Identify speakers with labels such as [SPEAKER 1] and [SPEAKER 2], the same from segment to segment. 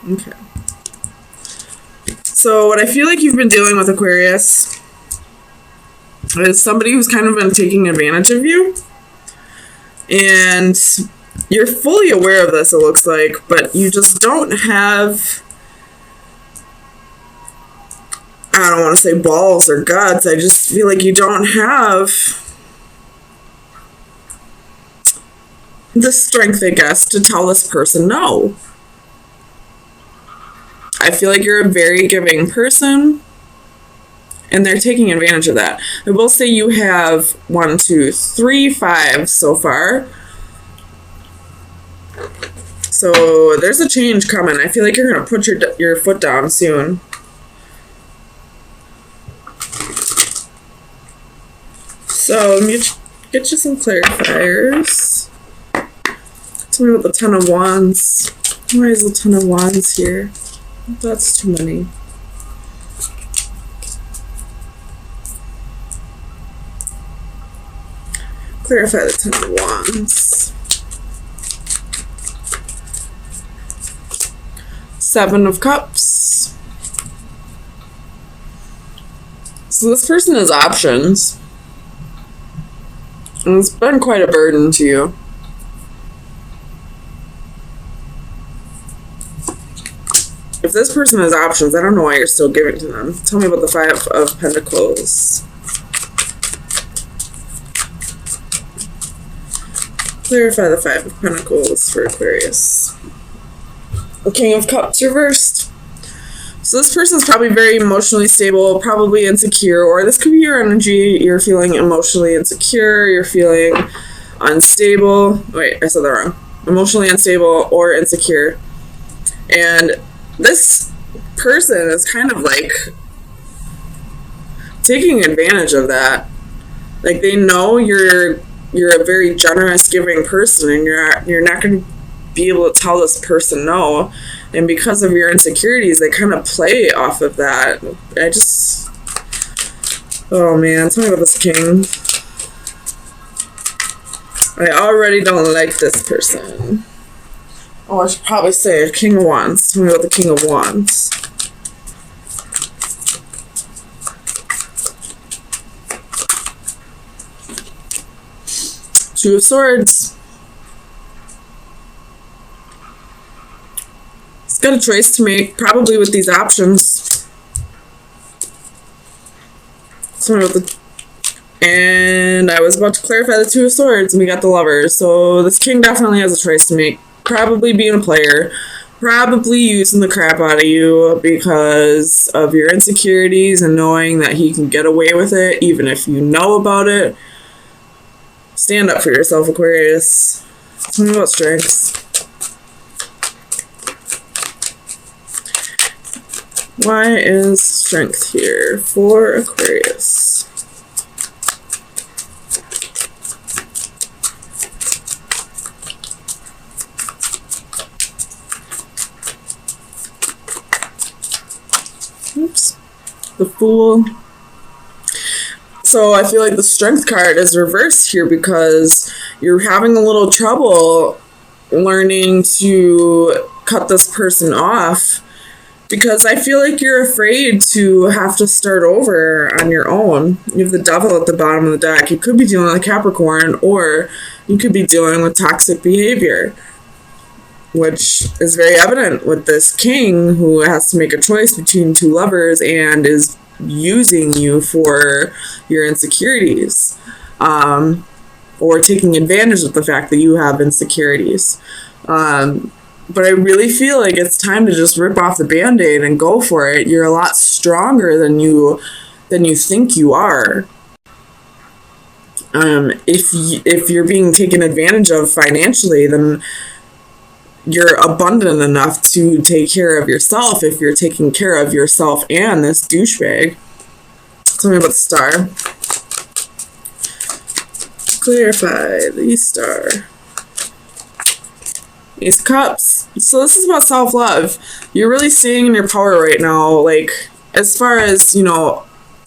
[SPEAKER 1] Okay. So what I feel like you've been dealing with, Aquarius, is somebody who's kind of been taking advantage of you. And you're fully aware of this, it looks like, but you just don't have, I don't want to say balls or guts, I just feel like you don't have the strength, I guess, to tell this person no. I feel like you're a very giving person, and they're taking advantage of that. I will say you have 1, 2, 3, 5 so far. So there's a change coming. I feel like you're going to put your foot down soon. So let me get you some clarifiers. Tell me about the Ten of Wands. Why is the Ten of Wands here? That's too many. Clarify the Ten of Wands. Seven of Cups. So this person has options. And it's been quite a burden to you. If this person has options, I don't know why you're still giving to them. Tell me about the Five of Pentacles. Clarify the Five of Pentacles for Aquarius. The King of Cups reversed. So this person's probably very emotionally stable, probably insecure, or this could be your energy. You're feeling emotionally insecure, you're feeling unstable. Wait, I said that wrong. Emotionally unstable or insecure. And this person is kind of like taking advantage of that. Like they know you're a very generous, giving person, and you're not going to be able to tell this person no. And because of your insecurities, they kind of play off of that. Oh man, tell me about this king. I already don't like this person. Oh, I should probably say King of Wands. Tell me about the King of Wands. Two of Swords. He's got a choice to make, probably with these options. Tell me about the... And I was about to clarify the Two of Swords, and we got the Lovers. So this king definitely has a choice to make. Probably being a player, probably using the crap out of you because of your insecurities and knowing that he can get away with it even if you know about it. Stand up for yourself, Aquarius. Tell me about strengths. Why is strength here for Aquarius? Oops. The Fool. So I feel like the Strength card is reversed here because you're having a little trouble learning to cut this person off because I feel like you're afraid to have to start over on your own. You have the Devil at the bottom of the deck. You could be dealing with a Capricorn, or you could be dealing with toxic behavior, which is very evident with this king who has to make a choice between two lovers and is using you for your insecurities, or taking advantage of the fact that you have insecurities. But I really feel like it's time to just rip off the Band-Aid and go for it. You're a lot stronger than you think you are. If you're being taken advantage of financially, then you're abundant enough to take care of yourself if you're taking care of yourself and this douchebag. Tell me about the Star. Clarify the Star. Ace of Cups. So this is about self-love. You're really staying in your power right now, like, as far as,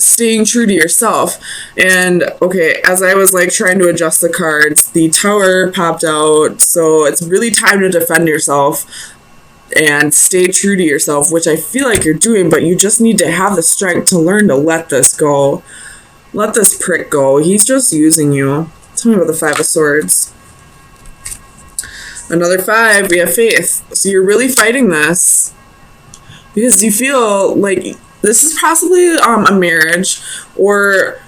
[SPEAKER 1] staying true to yourself. And, okay, as I was, trying to adjust the cards, the Tower popped out, so it's really time to defend yourself. and stay true to yourself, which I feel like you're doing, but you just need to have the strength to learn to let this go. Let this prick go. He's just using you. Tell me about the Five of Swords. Another 5, we have faith. So you're really fighting this because you feel like this is possibly a marriage, or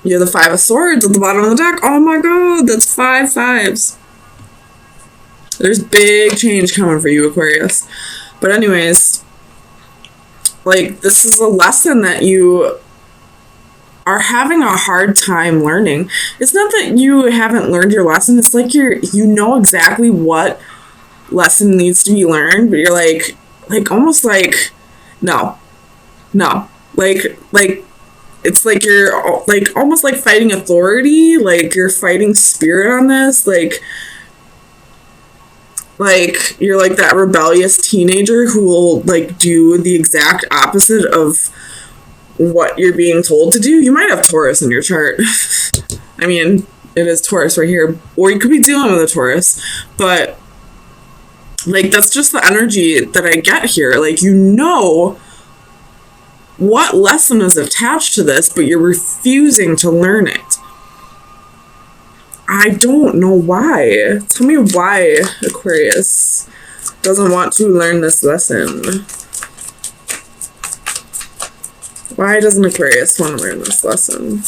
[SPEAKER 1] you have the 5 of Swords at the bottom of the deck. Oh my god, that's 5 fives. There's big change coming for you, Aquarius. But anyways, like, this is a lesson that you are having a hard time learning. It's not that you haven't learned your lesson. It's like you know exactly what lesson needs to be learned, but you're like almost like, no. Like, it's like you're like almost like fighting authority. Like, you're fighting spirit on this. Like you're like that rebellious teenager who will like do the exact opposite of what you're being told to do. You might have Taurus in your chart. I mean, it is Taurus right here, or you could be dealing with a Taurus, but like, that's just the energy that I get here. Like, you know what lesson is attached to this, but you're refusing to learn it. I don't know why. Tell me why Aquarius doesn't want to learn this lesson. Why doesn't Aquarius want to learn this lesson?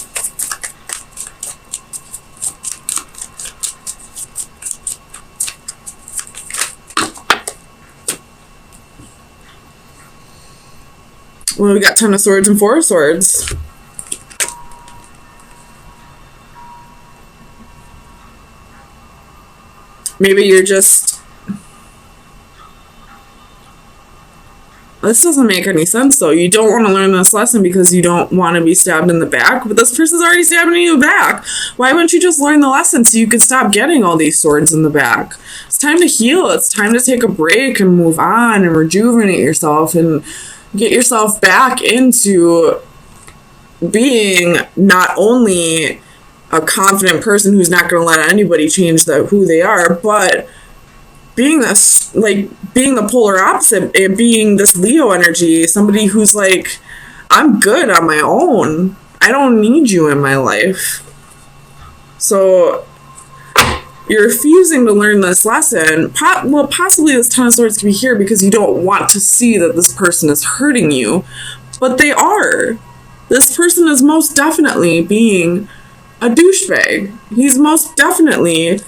[SPEAKER 1] Well, we got 10 of Swords and 4 of Swords. Maybe you're just... This doesn't make any sense, though. You don't want to learn this lesson because you don't want to be stabbed in the back, but this person's already stabbing you in the back. Why wouldn't you just learn the lesson so you could stop getting all these swords in the back? It's time to heal. It's time to take a break and move on and rejuvenate yourself and get yourself back into being not only a confident person who's not going to let anybody change who they are, but being this, like, being the polar opposite and being this Leo energy, somebody who's like, I'm good on my own. I don't need you in my life. So you're refusing to learn this lesson. Well, possibly this 10 of Swords can be here because you don't want to see that this person is hurting you, but they are. This person is most definitely being a douchebag. He's most definitely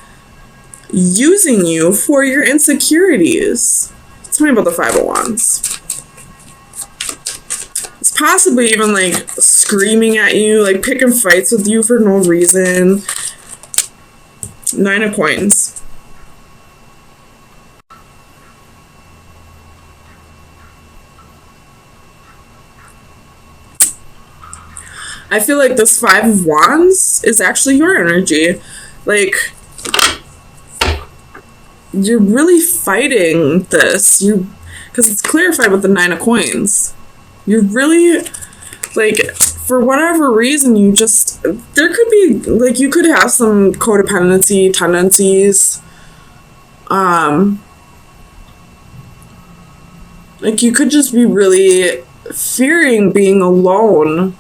[SPEAKER 1] using you for your insecurities. Tell me about the 5 of Wands. It's possibly even like screaming at you, like picking fights with you for no reason. 9 of Coins. I feel like this 5 of Wands is actually your energy. Like, you're really fighting this. Because it's clarified with the 9 of Coins. You're really, like, for whatever reason, you just, there could be, like, you could have some codependency tendencies. Like, you could just be really fearing being alone.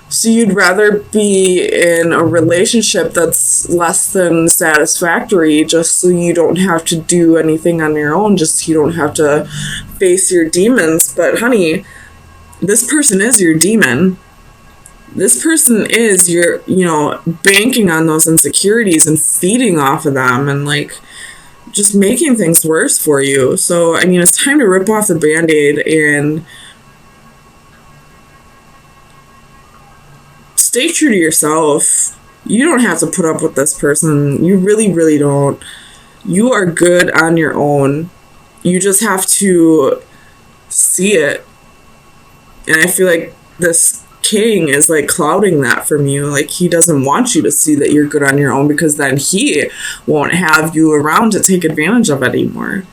[SPEAKER 1] So you'd rather be in a relationship that's less than satisfactory just so you don't have to do anything on your own, just so you don't have to face your demons. But honey, this person is your demon. This person is your, banking on those insecurities and feeding off of them and, like, just making things worse for you. So, I mean, it's time to rip off the Band-Aid and stay true to yourself. You don't have to put up with this person. You really, really don't. You are good on your own. You just have to see it. And I feel like this king is like clouding that from you. Like, he doesn't want you to see that you're good on your own because then he won't have you around to take advantage of it anymore.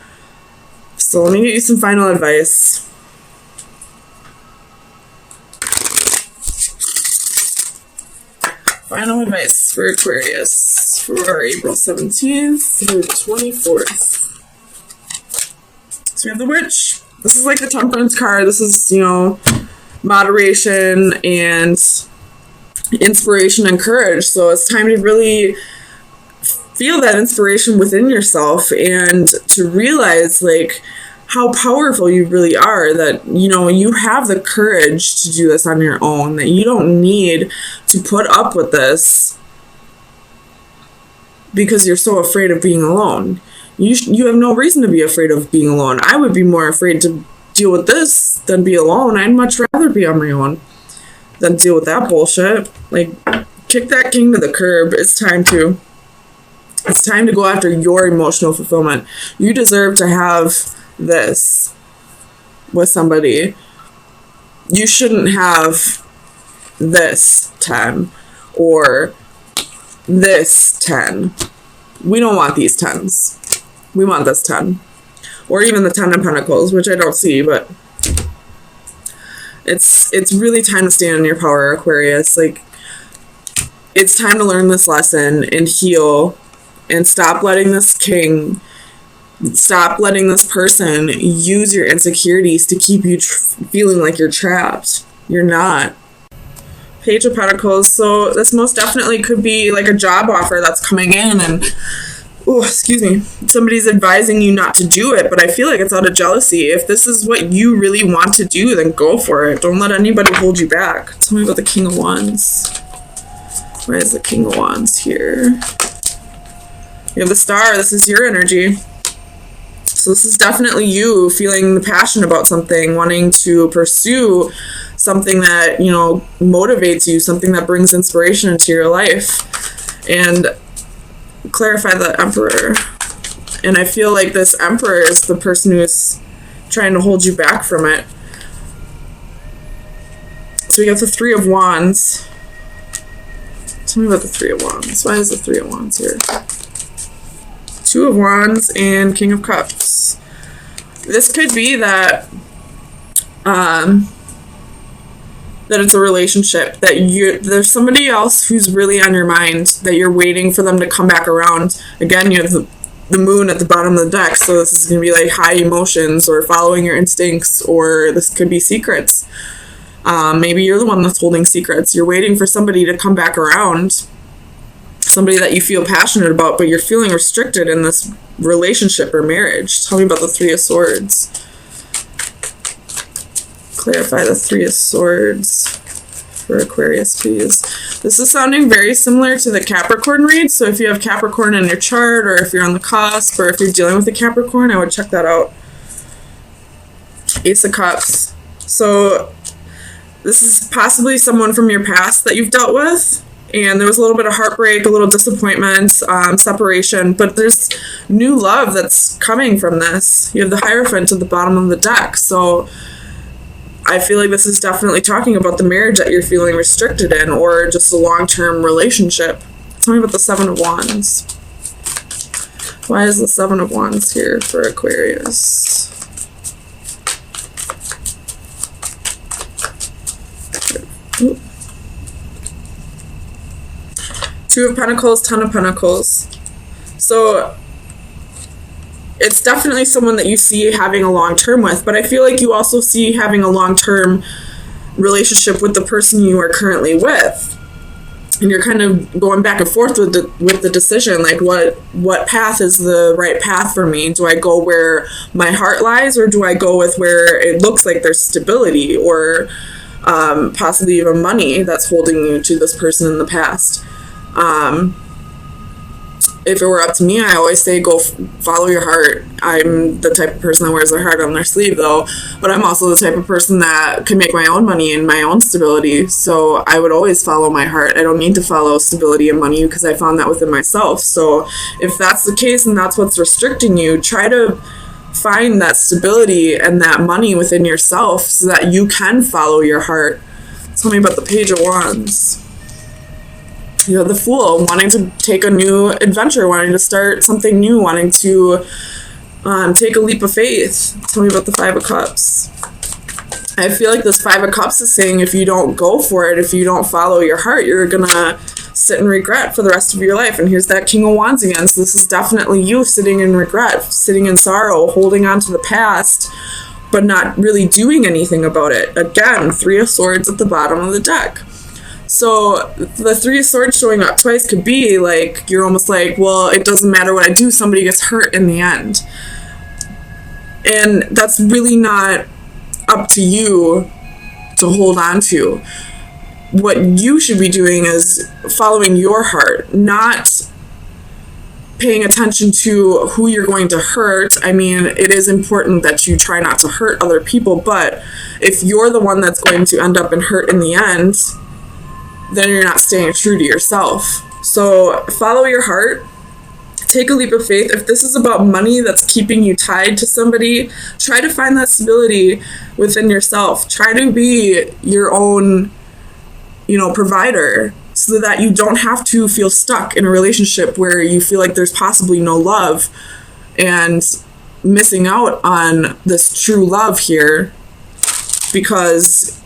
[SPEAKER 1] So let me get you some final advice. Final advice for Aquarius for April 17th through 24th. We have the Witch. This is like the Temperance card. This is, you know, moderation and inspiration and courage. So it's time to really feel that inspiration within yourself and to realize, like, how powerful you really are, that, you know, you have the courage to do this on your own, that you don't need to put up with this because you're so afraid of being alone. You have no reason to be afraid of being alone. I would be more afraid to deal with this than be alone. I'd much rather be on my own than deal with that bullshit. Like, kick that king to the curb. It's time to go after your emotional fulfillment. You deserve to have this with somebody. You shouldn't have this 10 or this 10. We don't want these 10s. We want this 10. Or even the 10 of Pentacles, which I don't see, but it's really time to stand in your power, Aquarius. Like, it's time to learn this lesson and heal and stop letting this king, stop letting this person use your insecurities to keep you feeling like you're trapped. You're not. Page of Pentacles. So this most definitely could be like a job offer that's coming in, and oh, excuse me, somebody's advising you not to do it, but I feel like it's out of jealousy. If this is what you really want to do, then go for it. Don't let anybody hold you back. Tell me about the King of Wands. Where is the King of Wands here? You have the Star. This is your energy. So this is definitely you feeling the passion about something, wanting to pursue something that, you know, motivates you, something that brings inspiration into your life. And clarify the Emperor. And I feel like this Emperor is the person who is trying to hold you back from it. So we got the Three of Wands. Tell me about the Three of Wands. Why is the Three of Wands here? Two of Wands and King of Cups. This could be that that it's a relationship, that there's somebody else who's really on your mind, that you're waiting for them to come back around. Again, you have the moon at the bottom of the deck, so this is going to be like high emotions or following your instincts, or this could be secrets. Maybe you're the one that's holding secrets. You're waiting for somebody to come back around, somebody that you feel passionate about, but you're feeling restricted in this relationship or marriage. Tell me about the Three of Swords. Clarify the Three of Swords for Aquarius, please. This is sounding very similar to the Capricorn read, so if you have Capricorn in your chart, or if you're on the cusp, or if you're dealing with a Capricorn, I would check that out. Ace of Cups. So this is possibly someone from your past that you've dealt with, and there was a little bit of heartbreak, a little disappointment, separation, but there's new love that's coming from this. You have the Hierophant at the bottom of the deck, so I feel like this is definitely talking about the marriage that you're feeling restricted in, or just a long-term relationship. Tell me about the Seven of Wands. Why is the Seven of Wands here for Aquarius? Ooh. Two of Pentacles, Ten of Pentacles. So it's definitely someone that you see having a long-term with, but I feel like you also see having a long-term relationship with the person you are currently with. And you're kind of going back and forth with the decision, like what path is the right path for me? Do I go where my heart lies, or do I go with where it looks like there's stability, or possibly even money that's holding you to this person in the past? If it were up to me, I always say go follow your heart. I'm the type of person that wears their heart on their sleeve, though, but I'm also the type of person that can make my own money and my own stability, so I would always follow my heart. I don't need to follow stability and money because I found that within myself. So if that's the case and that's what's restricting you, try to find that stability and that money within yourself so that you can follow your heart. Tell me about the Page of Wands. You know, the Fool, wanting to take a new adventure, wanting to start something new, wanting to take a leap of faith. Tell me about the Five of Cups. I feel like this Five of Cups is saying if you don't go for it, if you don't follow your heart, you're gonna sit in regret for the rest of your life. And here's that King of Wands again. So this is definitely you sitting in regret, sitting in sorrow, holding on to the past, but not really doing anything about it. Again, Three of Swords at the bottom of the deck. So the Three of Swords showing up twice could be like, you're almost like, well, it doesn't matter what I do, somebody gets hurt in the end. And that's really not up to you to hold on to. What you should be doing is following your heart, not paying attention to who you're going to hurt. I mean, it is important that you try not to hurt other people, but if you're the one that's going to end up in hurt in the end, then you're not staying true to yourself. So follow your heart. Take a leap of faith. If this is about money that's keeping you tied to somebody, try to find that stability within yourself. Try to be your own, provider, so that you don't have to feel stuck in a relationship where you feel like there's possibly no love and missing out on this true love here because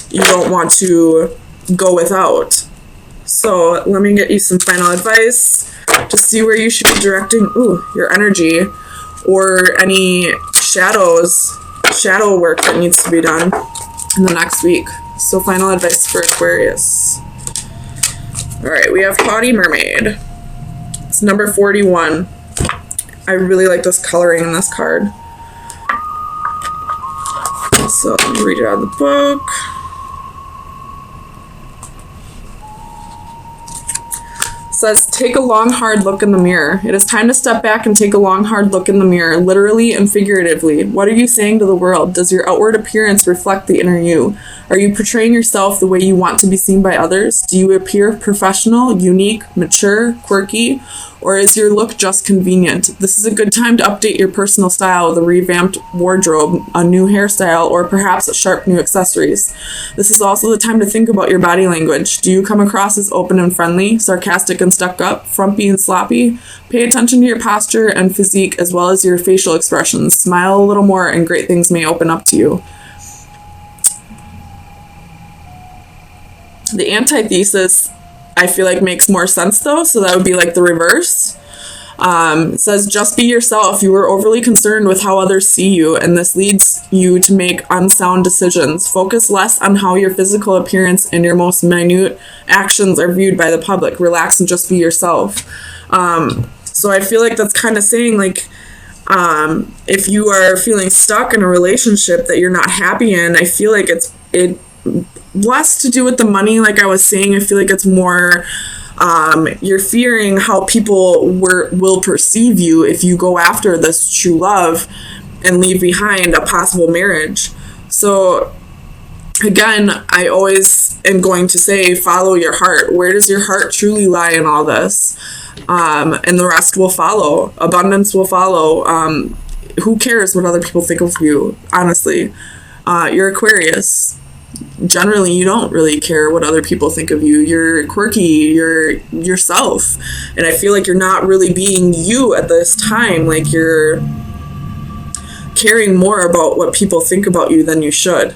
[SPEAKER 1] you don't want to go without. So let me get you some final advice to see where you should be directing your energy, or any shadow work that needs to be done in the next week. So final advice for Aquarius. All right, we have Haughty Mermaid. It's number 41. I really like this coloring in this card. So let me read it out of the book. Says, take a long, hard look in the mirror. It is time to step back and take a long, hard look in the mirror, literally and figuratively. What are you saying to the world? Does your outward appearance reflect the inner you? Are you portraying yourself the way you want to be seen by others? Do you appear professional, unique, mature, quirky? Or is your look just convenient? This is a good time to update your personal style with a revamped wardrobe, a new hairstyle, or perhaps sharp new accessories. This is also the time to think about your body language. Do you come across as open and friendly, sarcastic and stuck up, frumpy and sloppy? Pay attention to your posture and physique as well as your facial expressions. Smile a little more and great things may open up to you. The antithesis, I feel like, makes more sense though, so that would be like the reverse. It says, just be yourself. You are overly concerned with how others see you, and this leads you to make unsound decisions. Focus less on how your physical appearance and your most minute actions are viewed by the public. Relax and just be yourself. So I feel like that's kind of saying, like, if you are feeling stuck in a relationship that you're not happy in, I feel like it's less to do with the money. Like I was saying, I feel like it's more you're fearing how people will perceive you if you go after this true love and leave behind a possible marriage. So again, I always am going to say, follow your heart. Where does your heart truly lie in all this? And the rest will follow. Abundance will follow. Who cares what other people think of you? Honestly, you're Aquarius. Generally, you don't really care what other people think of you. You're quirky, you're yourself. And I feel like you're not really being you at this time. Like, you're caring more about what people think about you than you should.